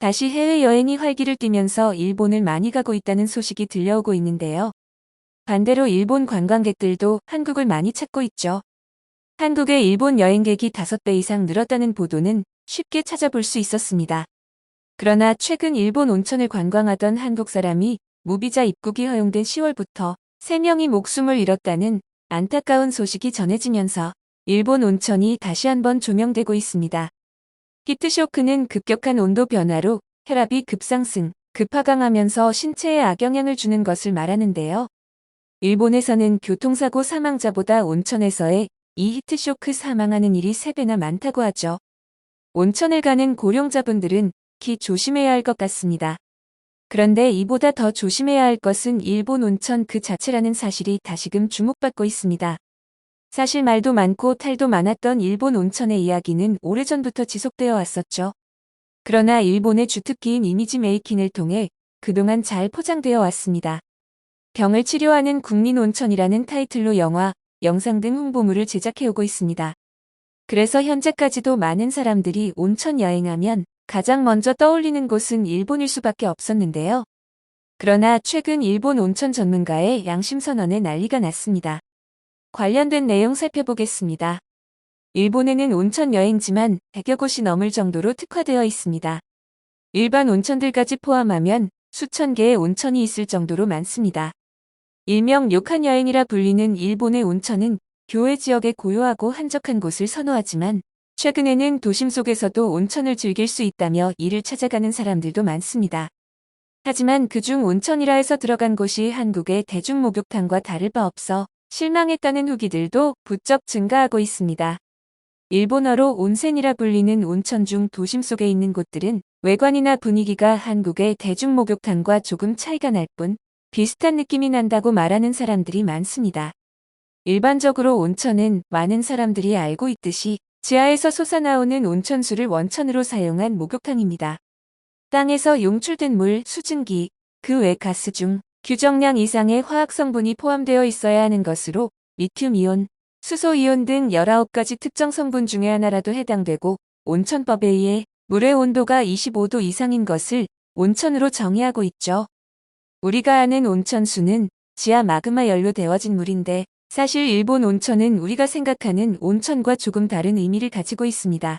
다시 해외여행이 활기를 띠면서 일본을 많이 가고 있다는 소식이 들려오고 있는데요. 반대로 일본 관광객들도 한국을 많이 찾고 있죠. 한국의 일본 여행객이 5배 이상 늘었다는 보도는 쉽게 찾아볼 수 있었습니다. 그러나 최근 일본 온천을 관광하던 한국 사람이 무비자 입국이 허용된 10월부터 3명이 목숨을 잃었다는 안타까운 소식이 전해지면서 일본 온천이 다시 한번 조명되고 있습니다. 히트쇼크는 급격한 온도 변화로 혈압이 급상승, 급하강하면서 신체에 악영향을 주는 것을 말하는데요. 일본에서는 교통사고 사망자보다 온천에서의 이 히트쇼크 사망하는 일이 3배나 많다고 하죠. 온천을 가는 고령자분들은 특히 조심해야 할 것 같습니다. 그런데 이보다 더 조심해야 할 것은 일본 온천 그 자체라는 사실이 다시금 주목받고 있습니다. 사실 말도 많고 탈도 많았던 일본 온천의 이야기는 오래전부터 지속되어 왔었죠. 그러나 일본의 주특기인 이미지 메이킹을 통해 그동안 잘 포장되어 왔습니다. 병을 치료하는 국민 온천이라는 타이틀로 영화, 영상 등 홍보물을 제작해오고 있습니다. 그래서 현재까지도 많은 사람들이 온천 여행하면 가장 먼저 떠올리는 곳은 일본일 수밖에 없었는데요. 그러나 최근 일본 온천 전문가의 양심 선언에 난리가 났습니다. 관련된 내용 살펴보겠습니다. 일본에는 온천 여행지만 100여 곳이 넘을 정도로 특화되어 있습니다. 일반 온천들까지 포함하면 수천 개의 온천이 있을 정도로 많습니다. 일명 료칸 여행이라 불리는 일본의 온천은 교외 지역에 고요하고 한적한 곳을 선호하지만 최근에는 도심 속에서도 온천을 즐길 수 있다며 이를 찾아가는 사람들도 많습니다. 하지만 그중 온천이라 해서 들어간 곳이 한국의 대중목욕탕과 다를 바 없어 실망했다는 후기들도 부쩍 증가하고 있습니다. 일본어로 온센이라 불리는 온천 중 도심 속에 있는 곳들은 외관이나 분위기가 한국의 대중목욕탕과 조금 차이가 날 뿐 비슷한 느낌이 난다고 말하는 사람들이 많습니다. 일반적으로 온천은 많은 사람들이 알고 있듯이 지하에서 솟아나오는 온천수를 원천으로 사용한 목욕탕입니다. 땅에서 용출된 물, 수증기, 그 외 가스 중 규정량 이상의 화학 성분이 포함되어 있어야 하는 것으로 리튬이온, 수소이온 등 19가지 특정 성분 중에 하나라도 해당되고 온천법에 의해 물의 온도가 25도 이상인 것을 온천으로 정의하고 있죠. 우리가 아는 온천수는 지하 마그마 열로 데워진 물인데 사실 일본 온천은 우리가 생각하는 온천과 조금 다른 의미를 가지고 있습니다.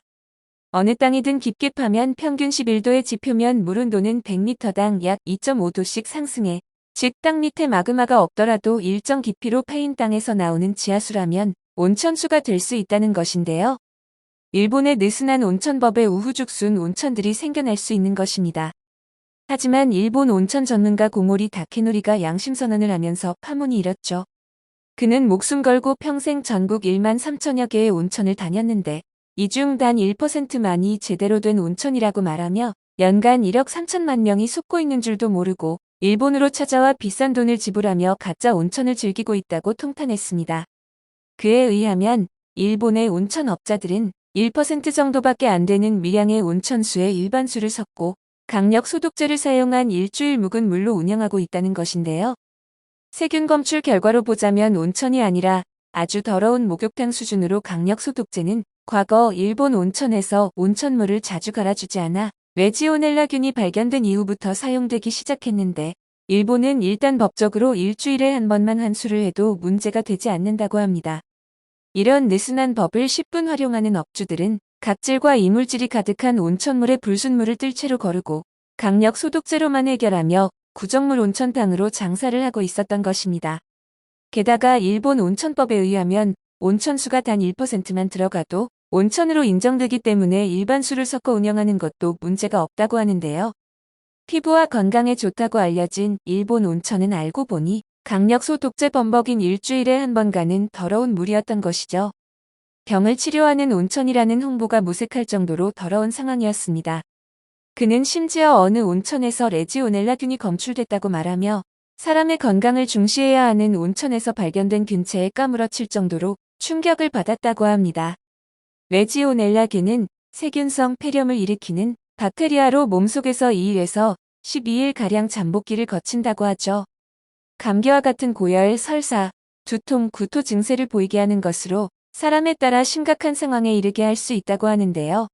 어느 땅이든 깊게 파면 평균 11도의 지표면 물 온도는 100m당 약 2.5도씩 상승해 즉 땅 밑에 마그마가 없더라도 일정 깊이로 패인 땅에서 나오는 지하수라면 온천수가 될 수 있다는 것인데요. 일본의 느슨한 온천법에 우후죽순 온천들이 생겨날 수 있는 것입니다. 하지만 일본 온천 전문가 고모리 다케노리가 양심선언을 하면서 파문이 일었죠. 그는 목숨 걸고 평생 전국 1만 3천여 개의 온천을 다녔는데 이 중 단 1%만이 제대로 된 온천이라고 말하며 연간 1억 3천만 명이 속고 있는 줄도 모르고 일본으로 찾아와 비싼 돈을 지불하며 가짜 온천을 즐기고 있다고 통탄했습니다. 그에 의하면 일본의 온천업자들은 1% 정도밖에 안 되는 미량의 온천수에 일반수를 섞고 강력 소독제를 사용한 일주일 묵은 물로 운영하고 있다는 것인데요. 세균 검출 결과로 보자면 온천이 아니라 아주 더러운 목욕탕 수준으로 강력 소독제는 과거 일본 온천에서 온천물을 자주 갈아주지 않아 레지오넬라균이 발견된 이후부터 사용되기 시작했는데 일본은 일단 법적으로 일주일에 한 번만 환수를 해도 문제가 되지 않는다고 합니다. 이런 느슨한 법을 10분 활용하는 업주들은 각질과 이물질이 가득한 온천물에 불순물을 뜰채로 거르고 강력 소독제로만 해결하며 구정물 온천탕으로 장사를 하고 있었던 것입니다. 게다가 일본 온천법에 의하면 온천수가 단 1%만 들어가도 온천으로 인정되기 때문에 일반수를 섞어 운영하는 것도 문제가 없다고 하는데요. 피부와 건강에 좋다고 알려진 일본 온천은 알고 보니 강력 소독제 범벅인 일주일에 한 번 가는 더러운 물이었던 것이죠. 병을 치료하는 온천이라는 홍보가 무색할 정도로 더러운 상황이었습니다. 그는 심지어 어느 온천에서 레지오넬라균이 검출됐다고 말하며 사람의 건강을 중시해야 하는 온천에서 발견된 균체에 까무러칠 정도로 충격을 받았다고 합니다. 레지오넬라균은 세균성 폐렴을 일으키는 박테리아로 몸속에서 2일에서 12일가량 잠복기를 거친다고 하죠. 감기와 같은 고열, 설사, 두통, 구토 증세를 보이게 하는 것으로 사람에 따라 심각한 상황에 이르게 할 수 있다고 하는데요.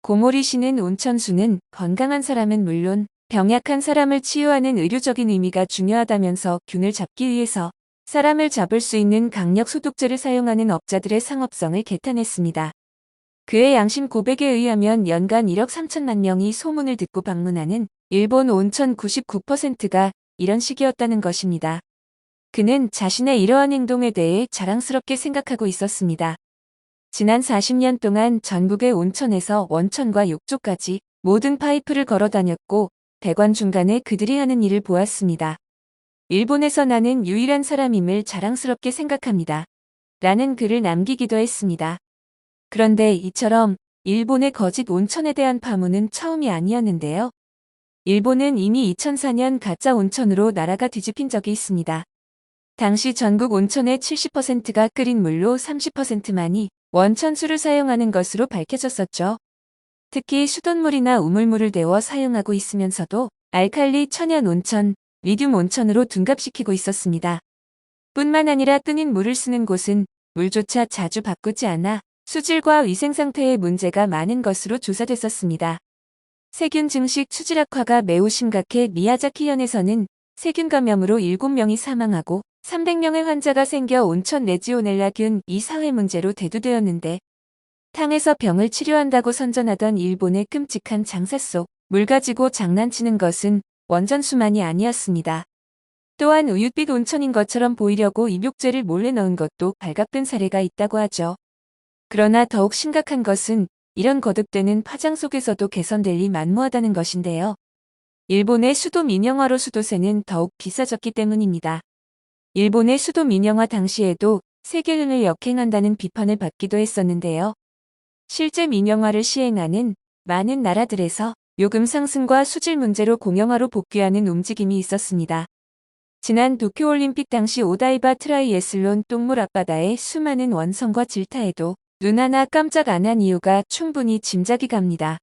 고모리시는 온천수는 건강한 사람은 물론 병약한 사람을 치유하는 의료적인 의미가 중요하다면서 균을 잡기 위해서 사람을 잡을 수 있는 강력 소독제를 사용하는 업자들의 상업성을 개탄했습니다. 그의 양심 고백에 의하면 연간 1억 3천만 명이 소문을 듣고 방문하는 일본 온천 99%가 이런 식이었다는 것입니다. 그는 자신의 이러한 행동에 대해 자랑스럽게 생각하고 있었습니다. 지난 40년 동안 전국의 온천에서 원천과 욕조까지 모든 파이프를 걸어 다녔고 배관 중간에 그들이 하는 일을 보았습니다. 일본에서 나는 유일한 사람임을 자랑스럽게 생각합니다. 라는 글을 남기기도 했습니다. 그런데 이처럼 일본의 거짓 온천에 대한 파문은 처음이 아니었는데요. 일본은 이미 2004년 가짜 온천으로 나라가 뒤집힌 적이 있습니다. 당시 전국 온천의 70%가 끓인 물로 30%만이 원천수를 사용하는 것으로 밝혀졌었죠. 특히 수돗물이나 우물물을 데워 사용하고 있으면서도 알칼리 천연 온천, 리듐 온천으로 둔갑시키고 있었습니다. 뿐만 아니라 끓인 물을 쓰는 곳은 물조차 자주 바꾸지 않아 수질과 위생 상태에 문제가 많은 것으로 조사됐었습니다. 세균 증식 수질 악화가 매우 심각해 미야자키현에서는 세균 감염으로 7명이 사망하고 300명의 환자가 생겨 온천 레지오넬라균 이 사회 문제로 대두되었는데 탕에서 병을 치료한다고 선전하던 일본의 끔찍한 장사 속 물 가지고 장난치는 것은 원전수만이 아니었습니다. 또한 우윳빛 온천인 것처럼 보이려고 입욕제를 몰래 넣은 것도 발각된 사례가 있다고 하죠. 그러나 더욱 심각한 것은 이런 거듭되는 파장 속에서도 개선될 리 만무하다는 것인데요. 일본의 수도 민영화로 수도세는 더욱 비싸졌기 때문입니다. 일본의 수도 민영화 당시에도 세계은을 역행한다는 비판을 받기도 했었는데요. 실제 민영화를 시행하는 많은 나라들에서 요금 상승과 수질 문제로 공영화로 복귀하는 움직임이 있었습니다. 지난 도쿄올림픽 당시 오다이바 트라이애슬론 똥물 앞바다의 수많은 원성과 질타에도 눈 하나 깜짝 안 한 이유가 충분히 짐작이 갑니다.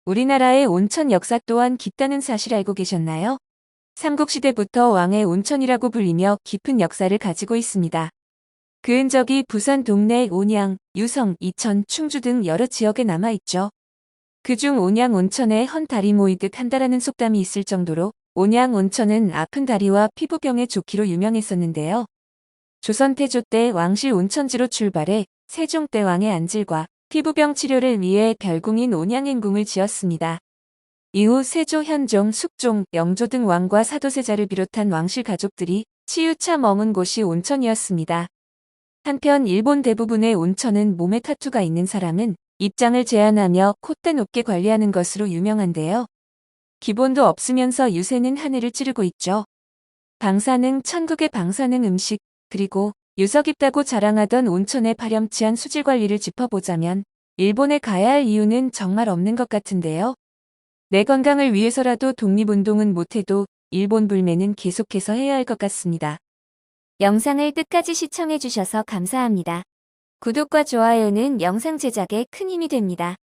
우리나라의 온천 역사 또한 깊다는 사실 알고 계셨나요? 삼국시대부터 왕의 온천이라고 불리며 깊은 역사를 가지고 있습니다. 그 흔적이 부산 동래 온양, 유성, 이천, 충주 등 여러 지역에 남아있죠. 그중 온양 온천에 헌 다리 모이듯 한다라는 속담이 있을 정도로 온양 온천은 아픈 다리와 피부병에 좋기로 유명했었는데요. 조선 태조 때 왕실 온천지로 출발해 세종 때 왕의 안질과 피부병 치료를 위해 별궁인 온양행궁을 지었습니다. 이후 세조, 현종, 숙종, 영조 등 왕과 사도세자를 비롯한 왕실 가족들이 치유차 머문 곳이 온천이었습니다. 한편 일본 대부분의 온천은 몸에 타투가 있는 사람은 입장을 제한하며 콧대 높게 관리하는 것으로 유명한데요. 기본도 없으면서 유세는 하늘을 찌르고 있죠. 방사능, 천국의 방사능 음식, 그리고 유서 깊다고 자랑하던 온천의 파렴치한 수질 관리를 짚어보자면 일본에 가야 할 이유는 정말 없는 것 같은데요. 내 건강을 위해서라도 독립운동은 못해도 일본 불매는 계속해서 해야 할 것 같습니다. 영상을 끝까지 시청해주셔서 감사합니다. 구독과 좋아요는 영상 제작에 큰 힘이 됩니다.